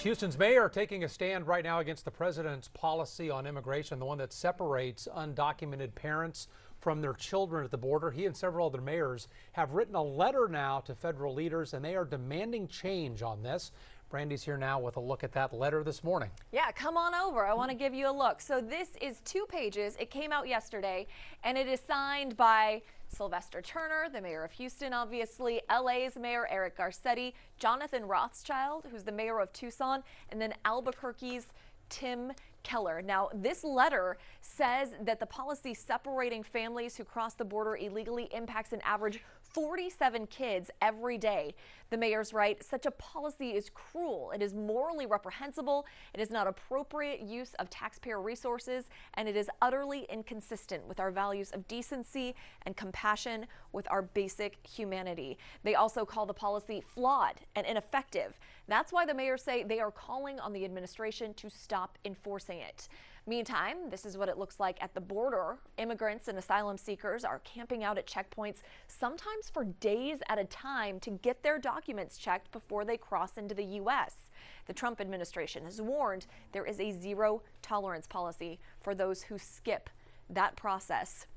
Houston's mayor taking a stand right now against the president's policy on immigration, the one that separates undocumented parents from their children at the border. He and several other mayors have written a letter now to federal leaders, and they are demanding change on this. Brandy's here now with a look at that letter this morning. Yeah, come on over. I want to give you a look. So this is 2 pages. It came out yesterday, and it is signed by Sylvester Turner, the mayor of Houston, obviously, LA's mayor Eric Garcetti, Jonathan Rothschild, who's the mayor of Tucson, and then Albuquerque's Tim Keller. Now, this letter says that the policy separating families who cross the border illegally impacts an average 47 kids every day. The mayor's right, such a policy is cruel. It is morally reprehensible. It is not appropriate use of taxpayer resources, and it is utterly inconsistent with our values of decency and compassion, with our basic humanity. They also call the policy flawed and ineffective. That's why the mayors say they are calling on the administration to stop enforcing it. Meantime, this is what it looks like at the border. Immigrants and asylum seekers are camping out at checkpoints, sometimes for days at a time, to get their documents checked before they cross into the U.S. The Trump administration has warned there is a zero tolerance policy for those who skip that process.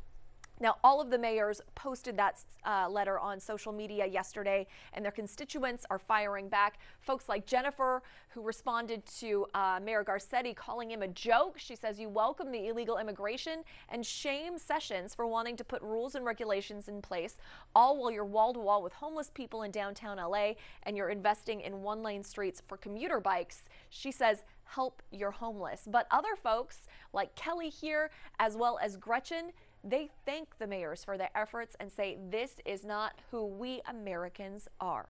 Now, all of the mayors posted that letter on social media yesterday, and their constituents are firing back. Folks like Jennifer, who responded to Mayor Garcetti calling him a joke. She says, "You welcome the illegal immigration and shame Sessions for wanting to put rules and regulations in place, all while you're wall to wall with homeless people in downtown LA and you're investing in one-lane streets for commuter bikes." She says, "Help your homeless." But other folks like Kelly here, as well as Gretchen, they thank the mayors for their efforts and say this is not who we Americans are.